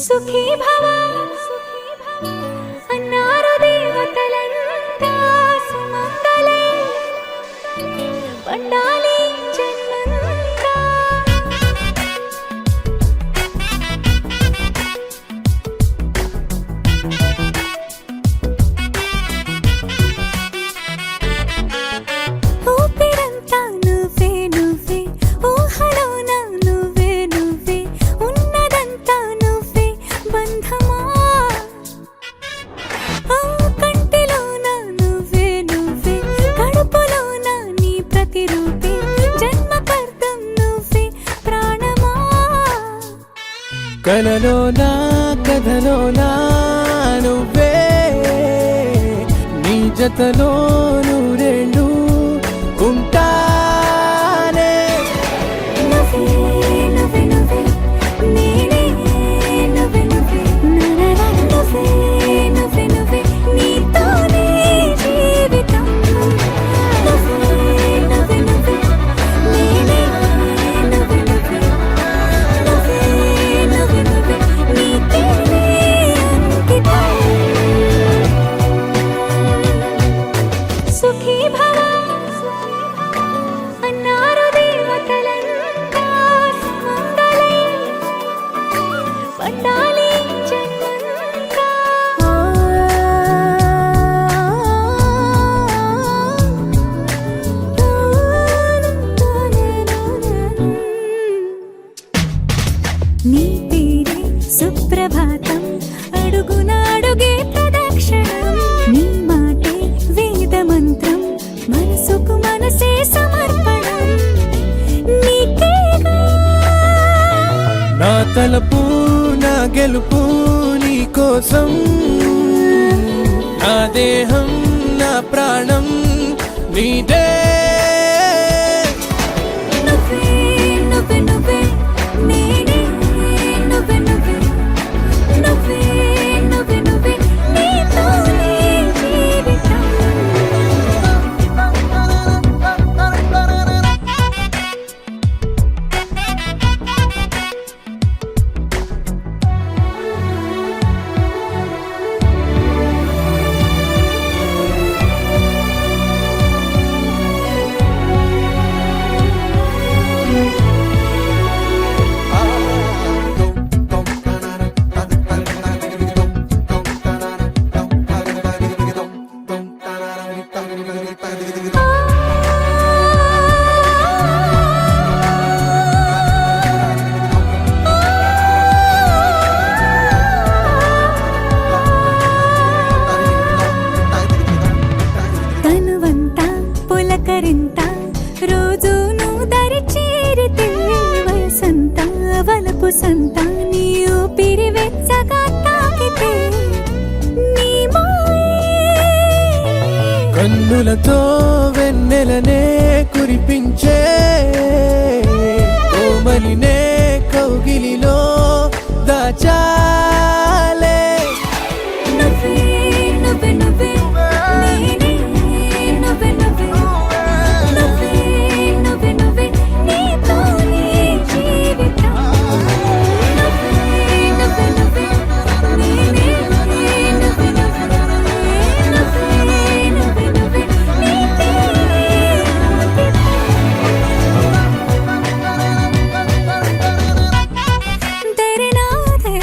సుఖీ భవ అన్నారు దేవతలంతా సుమంగళే పండాలి జన్మంతా. ఊపిరంతా నువ్వే నువ్వే ఊహలోన నువ్వే నువ్వే ఉన్నదంతా నువ్వే బంధమా. కంటిలోన నువ్వే నువ్వే కడుపులోన నీ ప్రతిరూపే జన్మకర్తం నువ్వే ప్రాణమా. కలలోనా కథలోనా నువ్వే నీ జతలో నూరేళ్ళు ఉంటానే. నువ్వే నువ్వే నువ్వే నేనే నువ్వే నువ్వే నువ్వే నువ్వే నువ్వే నీతోనే జీవితం. నువ్వే నువ్వే నువ్వే నేనే నువ్వే నువ్వే నువ్వే నువ్వే నువ్వే నీతోనే అంకితం. సుఖీ భవ అన్నారు దేవతలంతా సుమంగళే పండాలి జన్మంతా. నీ పేరే సుప్రభాతం అడుగున అడుగే ప్రదక్షిణం. నీ మాటే వేదమంత్రం మనసుకు మనసే సమర్పణం. నీకేగా నా తలపు నా గెలుపు నీ కోసం, నా దేహం నా ప్రాణం నీదే. నువ్వే నువ్వే నువ్వే నేనే నువ్వే నువ్వే నువ్వే నువ్వే నువ్వే నీతోనే జీవితం. కన్నులతో వెన్నెలనే కురిపించే కోమలినే కౌగిలిలో దాచాలే నువ్వే నువ్వే నువ్వే నేనే నువ్వే నువ్వే నువ్వే నువ్వే నువ్వే నీతోనే జీవితం నువ్వే నువ్వే నువ్వే నేనే నువ్వే నువ్వే నువ్వే నువ్వే నువ్వే నీతోనే तेरे नाते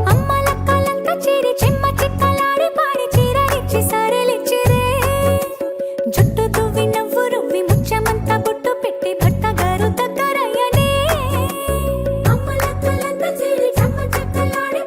అమ్మలక్కలంతా చేరి చెమ్మ చిక్కలాడి పాడి చీరలిచ్చి సారెలిచ్చిరే జుట్టు దువ్వి నవ్వు రువ్వి ముత్యమంతా బొట్టు పెట్టి భర్త గారు దగ్గరయ్యనే అమ్మలక్కలంతా చేరి చెమ్మ చిక్కలాడి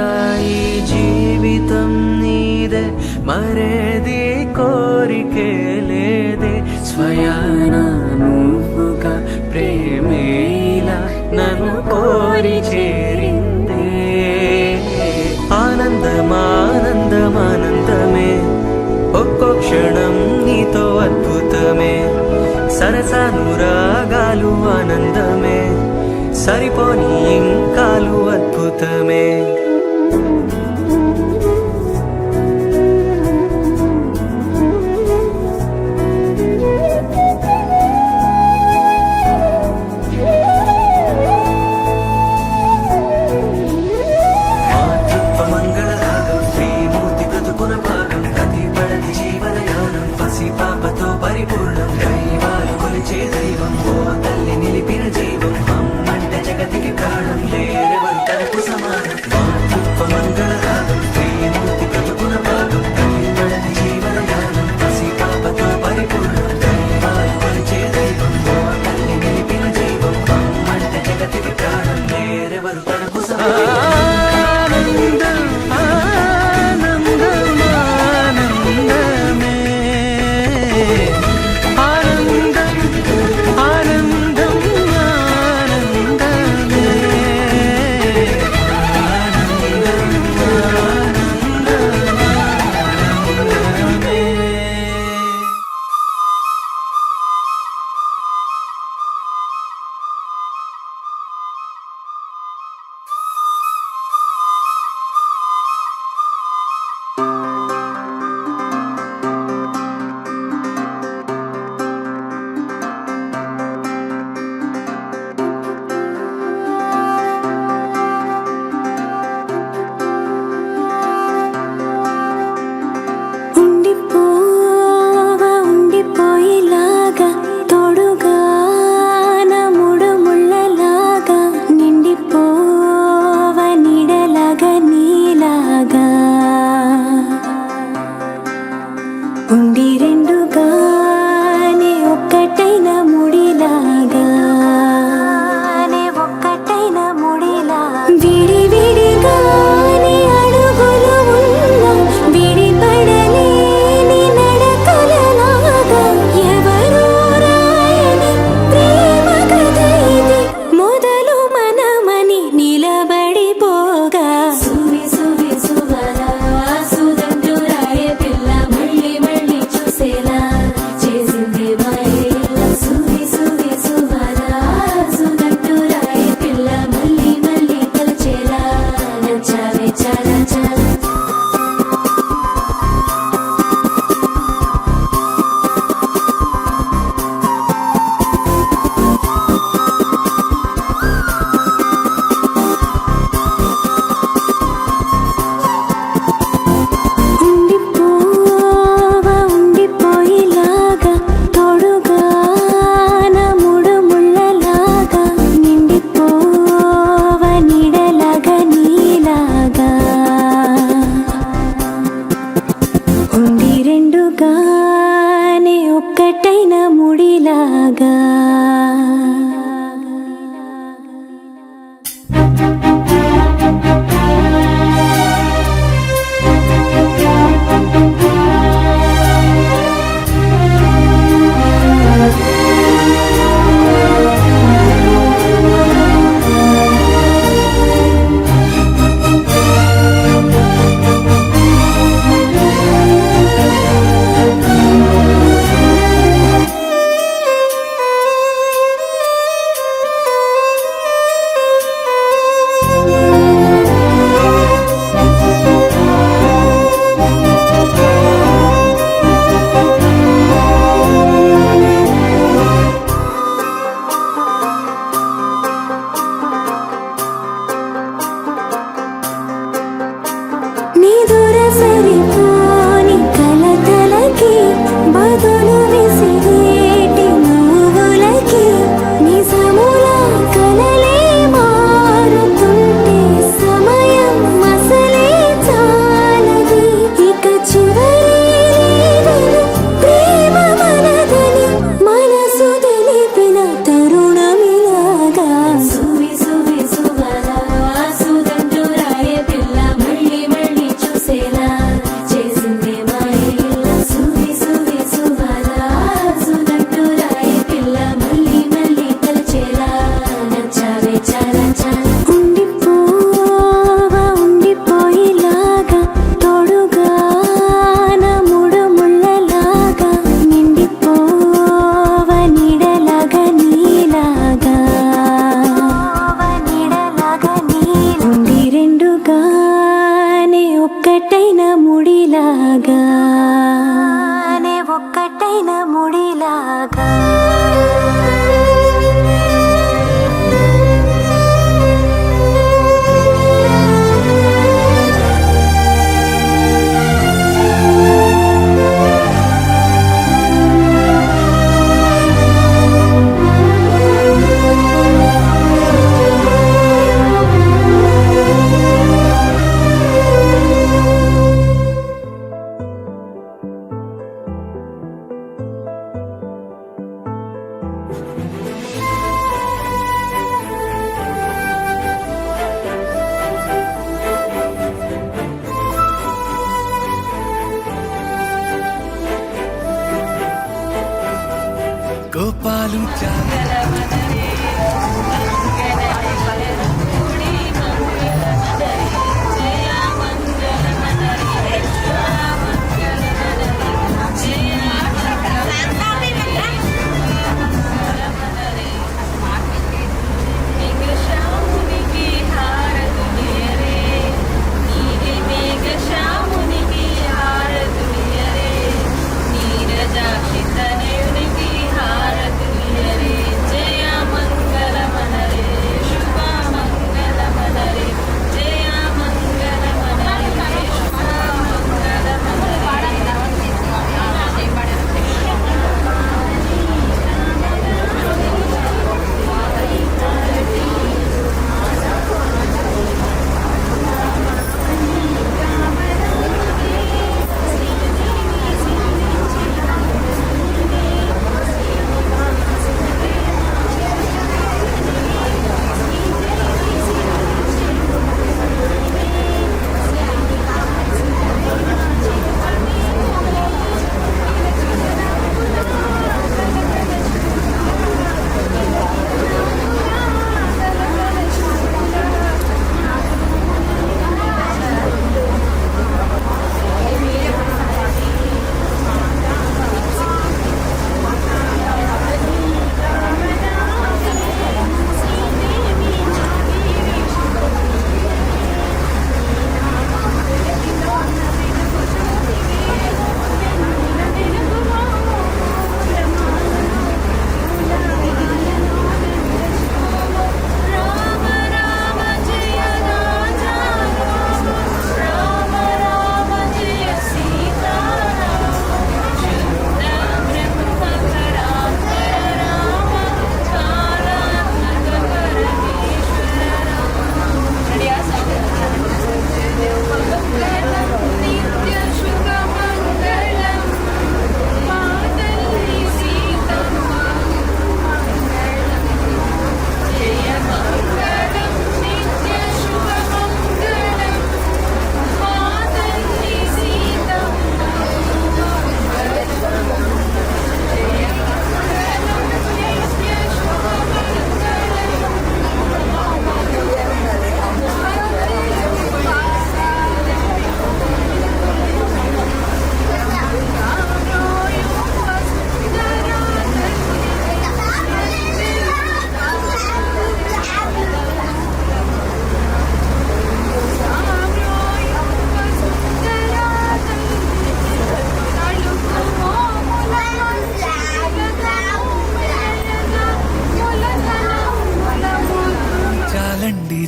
అంతా ఈ జీవితం నీదే మరేది కోరికే లేదే స్వయాన నువ్వుగా ప్రేమేలా నన్ను కోరి చేరిందే ఆనందమానందమానందమే ఒక్కో క్షణం నీతో అద్భుతమే సరసానురాగాలు ఆనందమే సరిపోని ఇంకాలు అద్భుతమే పరిపూర్ణం దైవాలు కొలిచే దైవం ఓ తల్లి నిలిపిన జీవం అమ్మంటే జగతికి ప్రాణం లేరెవరు తనకు సమానం మాతృత్వ మంగళ రాగం శ్రీమూర్తి బ్రతుకున భాగం దైవడని జీవనయానం పసి పాపతో పరిపూర్ణం దైవాలు కొలిచే దైవం ఓ తల్లి నిలిపిన జీవం అమ్మంటే జగతికి ప్రాణం లేరెవరు తనకు సమానం ముడిలాగా నే ఒక్కటైన ముడిలాగా కోపాలు చాలా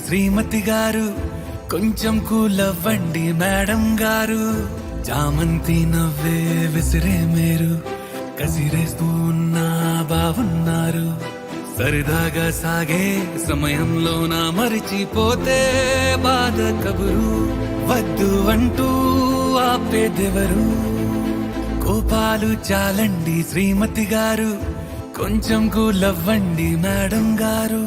శ్రీమతి గారు కొంచెం కూలవ్వండి మేడం గారు చామంతి నవ్వే విసిరే మీరు కసిరేస్తూ ఉన్నా బాగున్నారు సరదాగా సాగే సమయంలో నా మరిచిపోతే బాధ కబురు వద్దు అంటూ ఆపేదెవరు కోపాలు చాలండి శ్రీమతి గారు కొంచెం కూలవ్వండి మేడం గారు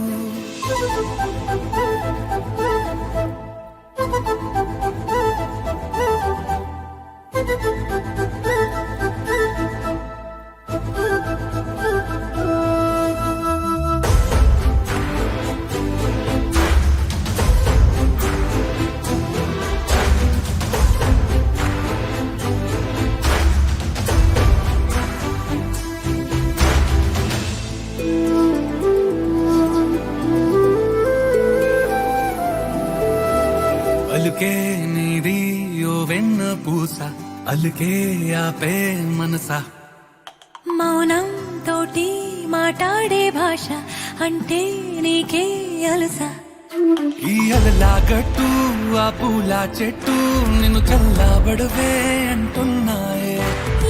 పలుకే నీది ఓ వెన్న పూస అలికే ఆపే మనసా మౌనం తోటి మాట్లాడే భాష అంటే నీకే అలసా ఈ అలలా గట్టు ఆ పూల చెట్టు నిన్ను చల్లబడవే అంటున్నాయే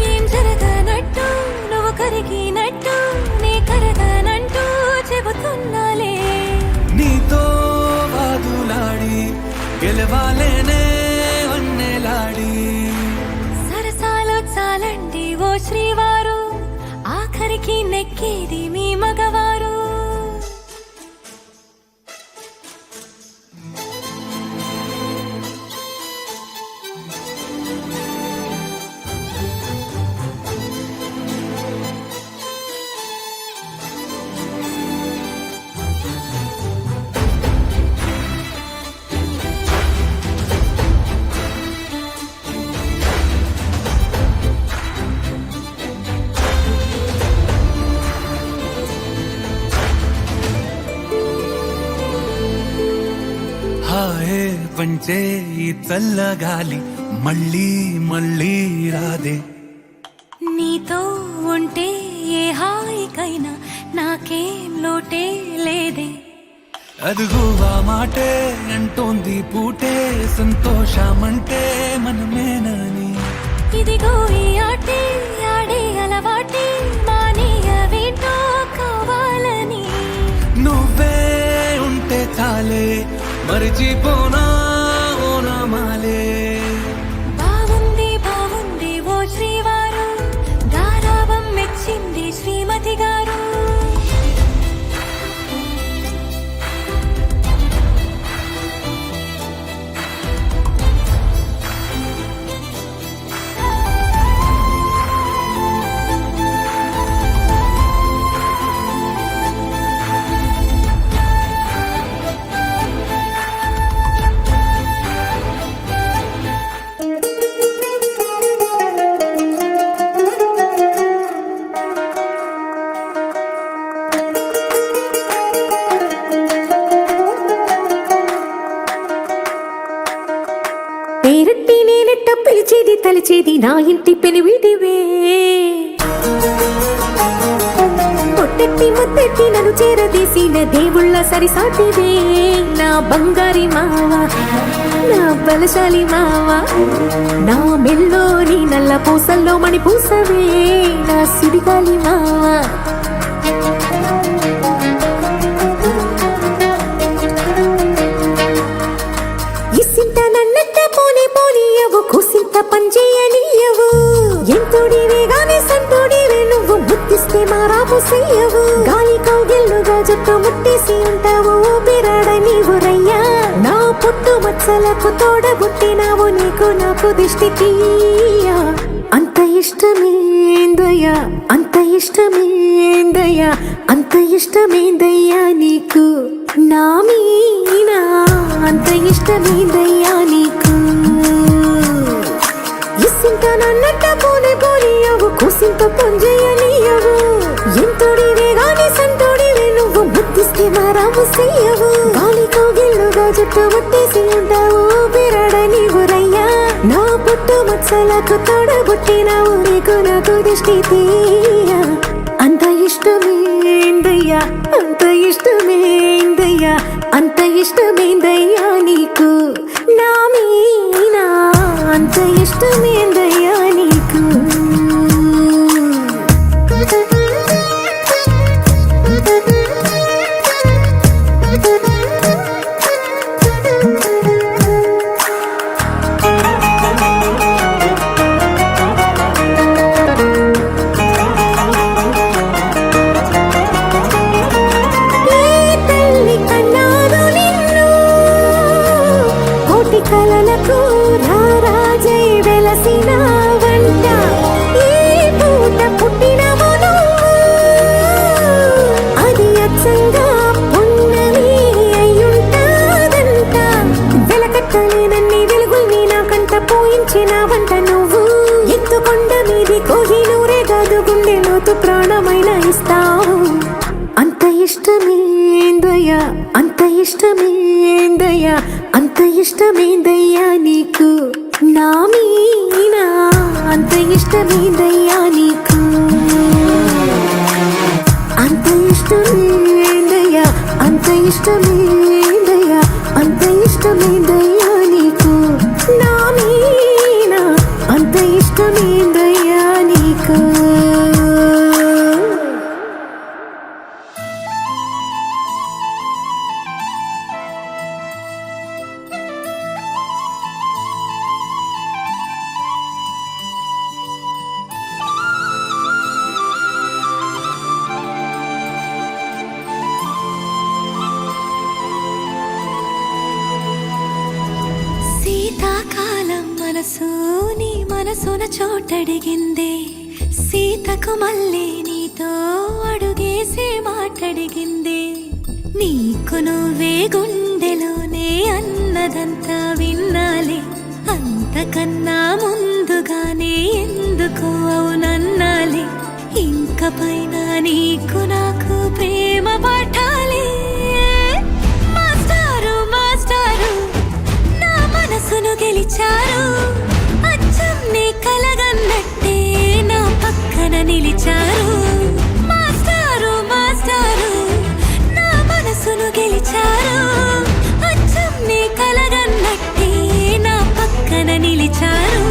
ఏం జరగనట్టు నువ్వు కరిగినట్టు నీ కరగనంటూ చెబుతున్నాలే నీతో వాదులాడి గెలవాలేనే వన్నెలాడి సరసాలు చాలండి ఓ శ్రీవారు ఆఖరికి నెక్కేది మీ మగవారు హాయే పంచే ఈ చల్లగాలి మళ్ళీ మళ్ళీ రాదే నీతో ఉంటే ఏ హాయికైనా నాకేం లోటే లేదే అదుగు ఆ మాటే అంటోంది పూటే సంతోషమంటే మనమేనని ఇదిగో ఈ ఆటే ఆడే అలవాటే మానేయవేంటో కావాలని నువ్వే ఉంటే చాలే మరిచిపోనా ఓనమాలే బాగుంది బాగుంది ఓ శ్రీవారు గారాబం మెచ్చింది శ్రీమతి గారు పేరట్టి నేనెట్ట పిలిచేది తలిచేది నా ఇంటి పెనివిడివే పొట్టెట్టి ముద్దెట్టి నన్ను చేరదీసిన దేవుళ్ళ సరిసాటివే నా బంగారి మావా నా బలశాలి మావా నా మెల్లోని నల్ల పూసల్లో మణి పూసవే నా సుడిగాలి మావా ఇసింత నన్నట్ట పోనీ పోనీయవు కుసింత పంచేయనీయవు ఎంతోడివే గాని సంతోడివే నువ్వు ముద్దిస్తే మారాపు చెయ్యవు గాలి కౌగిల్లుగా జట్టు ముట్టేసి ఉంటావు ఊపిరాడ నీవు రయ్యా నా పుట్టు మచ్చలకు తోడబుట్టినావు నీకు నాకు దిష్టి తీయా అంత ఇష్టమేందయ్యా అంత ఇష్టమేందయ్యా అంత ఇష్టమేందయ్యా నీకు నా మీనా అంత ఇష్టమేందయ్యా నీకు ఇసింత నన్నట్ట పోనీ పోనీయవు కుసింత పొంజయ్యనీయవు ఎంతోడివే గాని సంతోడివే నువ్వు ముద్దిస్తే మారాము చెయ్యవు గాలి కౌగిల్లుగా జట్టు ముట్టేసి ఉంటావు ఊపిరాడ నీవు రయ్యా నా పుట్టు మచ్చలకు తోడబుట్టినావు నీకు నాకు దిష్టి తీయా అంత ఇష్టమేందయ్యా అంత ఇష్టమేందయ్యా అంత ఇష్టమేందయ్యా నీకు నా మీనా అంత ఇష్టమేందయ్యా నీకు కలలకు రారాజై వెలసిన ఇష్టమేందయ్యా నీకు అంత ఇష్టమేందయ్యా అంత ఇష్టమేందయ్యా అంత ఇష్టమేందయ్యా నీకు నా మీద అంత ఇష్టమేందయ్యా నీకు శీతాకాలం మనసు నీ మనసున చోటడిగిందే సీతకు మళ్ళీ నీతో అడుగేసే మాటడిగిందే నీకు నువ్వే గుండెలోనే అన్నదంతా విన్నాలే అంతకన్నా ముందుగానే ఎందుకు అవునన్నాలే ఇంక పైన నీకు నాకు ప్రేమ పాఠాలే మాస్టారు మాస్టారు నా మనసును గెలిచారు అచ్చం నీ కలగన్నట్టే నా పక్కన నిలిచారు మాస్టారు మాస్టారు నా మనసును గెలిచారు అచ్చం నీ కలగన్నట్టే నా పక్కన నిలిచారు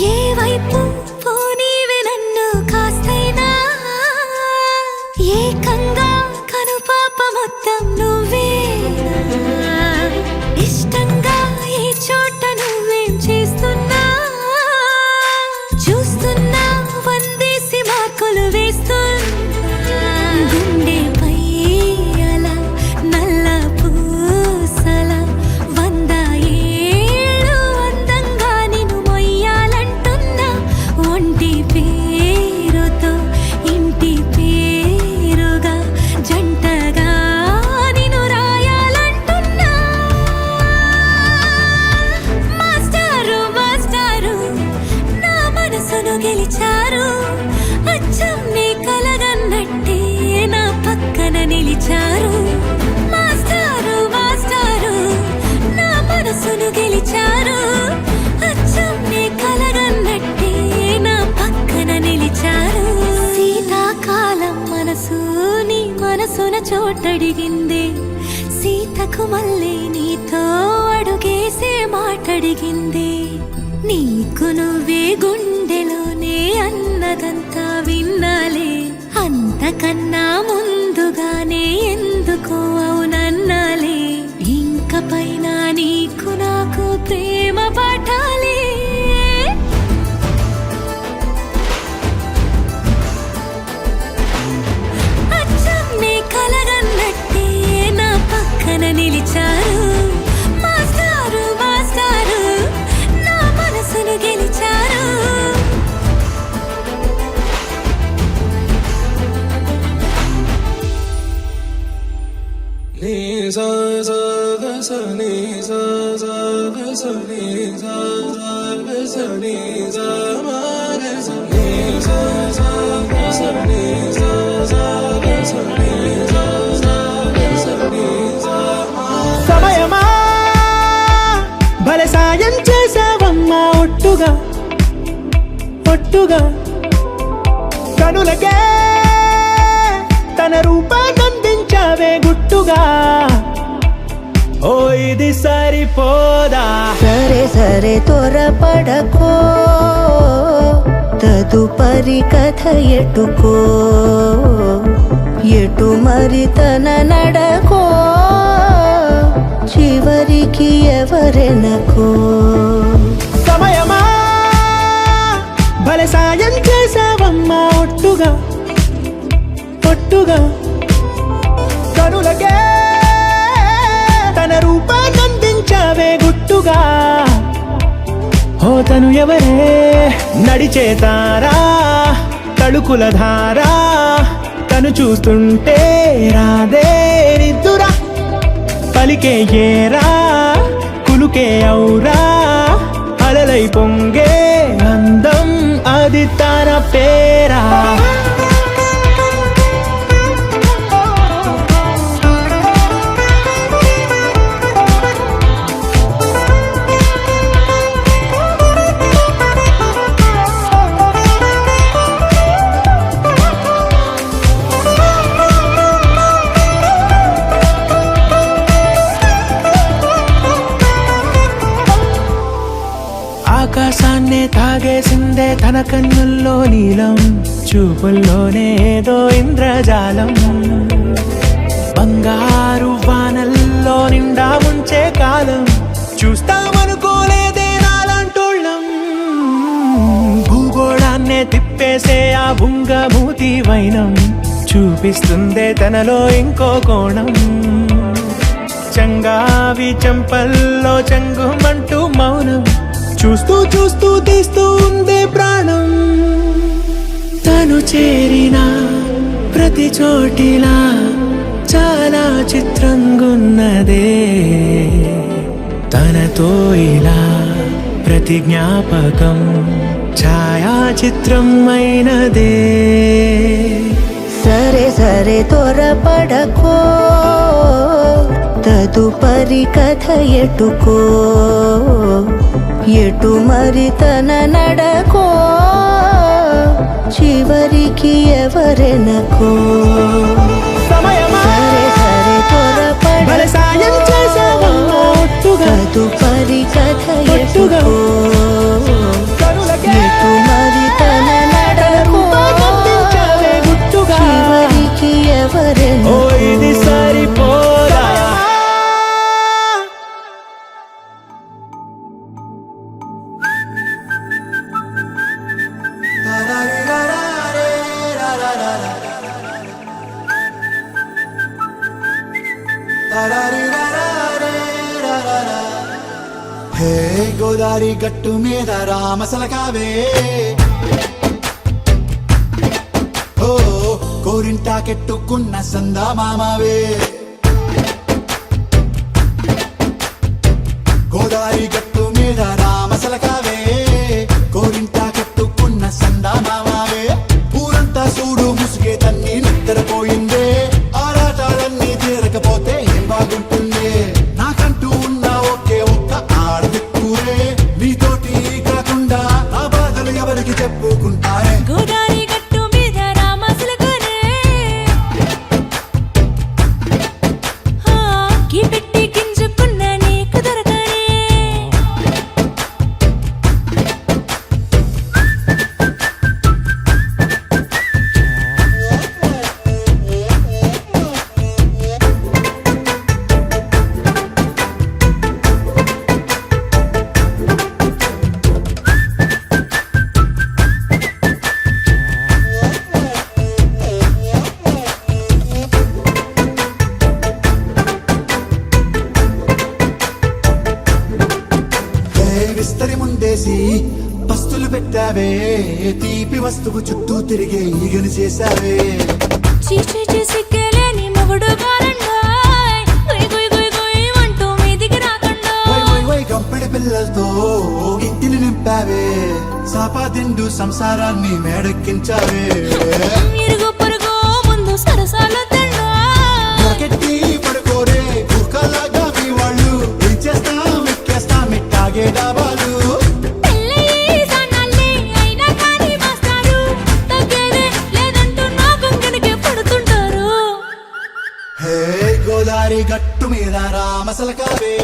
ఏ వైపు పోనీవే నన్ను కాస్తైనా ఏకంగా కనుపాప మొత్తం నువ్వే ఇష్టంగా ఏ చోట నువ్వేం చేస్తున్నా చూస్తున్నా వందేసి మార్కులు వేస్తున్నా గుండెపై అలా నల్ల పూసల 100 ఏళ్ళు అందంగా నిన్ను మొయ్యాలంటున్నా ఒంటి పేరుతో ఇంటి పేరుగా జంటగా నిన్ను రాయాలంటున్నా మాస్టారు మాస్టారు నా మనసును గెలిచారు అచ్చం నీ కలగన్నట్టే నా పక్కన నిలిచారు మాస్టారు మాస్టారు నా మనసును గెలిచారు అచ్చం నీ కలగన్నట్టే నా పక్కన నిలిచారు శీతాకాలం మనసు నీ మనసున చోటడిగిందే సీతకు మళ్ళీ నీతో అడుగేసే మాటడిగిందే నీకు నువ్వే గుండెలోనే అన్నదంతా విన్నాలే అంతకన్నా ముందుగానే ఎందుకో అవునన్నాలే ఇంక పైన నీకు నాకు ప్రేమ పాఠాలే అచ్చం నీ కలగన్నట్టే నా పక్కన నిలిచారు మాస్టారు మాస్టారు నా మనసును గెలిచారు నీ సా సా గ స నీ సా సా గ స నీ సా సా గ స నీ సా మా గ స నీ సా సా గ స నీ సా సా గ స నీ సా సా గ స నీ సా మా సమయమా భలే సాయం చేసావమ్మా ఒట్టుగా ఒట్టుగా కనులకే తన రూపాన్నందించావే గుట్టుగా ఓ ఇది సరిపోదా సరే సరే త్వరపడకో తదుపరి కథ ఎటుకో ఎటు మరి తన నడకో చివరికి ఎవరెనకో సమయమా భలే సాయం చేసావమ్మా ఒట్టుగా పొట్టుగా కనులకే తన రూపాన్నందించావే గుట్టుగా. ఓ తను ఎవరే నడిచే తారా తళుకుల ధారా, తను చూస్తుంటే రాదే నిద్దురా. పలికే ఏరా కులుకే ఔరా, అలలై పొంగే అందం అది తన పేరా. ఆకాశాన్నే తాగేసిందే తన కన్నుల్లో నీలం, చూపుల్లోనే ఏదో ఇంద్రజాలం. బంగారు వానల్లో నిండా ముంచే కాలం, చూస్తామనుకోలేదే నాలంటోళ్ళం. భూగోళాన్నే తిప్పేసే ఆ బుంగమూతి వైనం, చూపిస్తుందే తనలో ఇంకో కోణం. చంగావి చెంపల్లో చెంగుమంటూ మౌనం, చూస్తూ చూస్తూ తీస్తూ ఉందే ప్రాణం. తను చేరిన ప్రతి చోటిలా చాలా చిత్రంగున్నదే, తనతో ఇలా ప్రతి జ్ఞాపకం ఛాయాచిత్రం అయినదే. సరే సరే త్వరపడకో, తదుపరి కథ ఎటుకో, ఎటు మరి తన నడకో, చివరికి ఎవరెనకో. సమయమా సరే సరే భలే సాయం చేసావమ్మా ఒట్టుగా, తదుపరి కథ ఒట్టుగా. ఎటుకో, కనులకే ఎటు మరి తన నడకో, రూపాన్నందించావే గుట్టుగా. చివరికి ఓ ఎవరెనకో. ఇది సరిపోదా. హే గోదారి గట్టు మీద రామసలకావే, ఓ కోరింటాకెట్టుకున్న సందా మామావే. గోదారి గట్టు మీద రామసలకావే, కోరింటాకెట్టుకున్న సందా మామావే. ఊరంతా చూడు ముసుగే తన్ని నిద్రపోయిందే, ఆరాటాలన్నీ తీరకపోతే ఏం బాగుంటుంది. నాకంటూ ఉన్న ఒకే ఒక్క ఆడదిక్కురే, నీతోటి కాకుండా నా బాధలు ఎవరికి చెప్పుకుంటారే. గోదారి గట్టు మీద రామసులకునే, కి పెట్టి గింజుకున్న నీకు దొరకనే. విస్తరి ముందేసి పస్తులు పెట్టావే, తీపి వస్తువు చుట్టూ తిరిగే ఈగను చేశావే. చీచీ చేసి కేలేని మొగుడు గారండాయ్, గుయ్ గుయ్ గుయ్ గుయ్ అంటూ మీదికి రాకండా. వై వై వై గంపెడి పిల్లలతో ఇంటిని నింపావే, సాపాదిండు సంసారాన్ని మేడెక్కించావే. ఇరుగు పొరుగు ముందు సరసాలు తిండా, దొరకెట్టి పడుకోరే కుక్కలాగా మీ వాళ్ళు, ఏం చేస్తాం ఎక్కేస్తాం ఎట్టాగే డాబాలు. పెళ్ళయి సన్నాళ్ళే అయినా కానీ మాస్టారు, తగ్గేదే లేదంటూ నా కొంగడికి పడుతుంటారు. హే గోదారి గట్టు మీద రామసలకావే,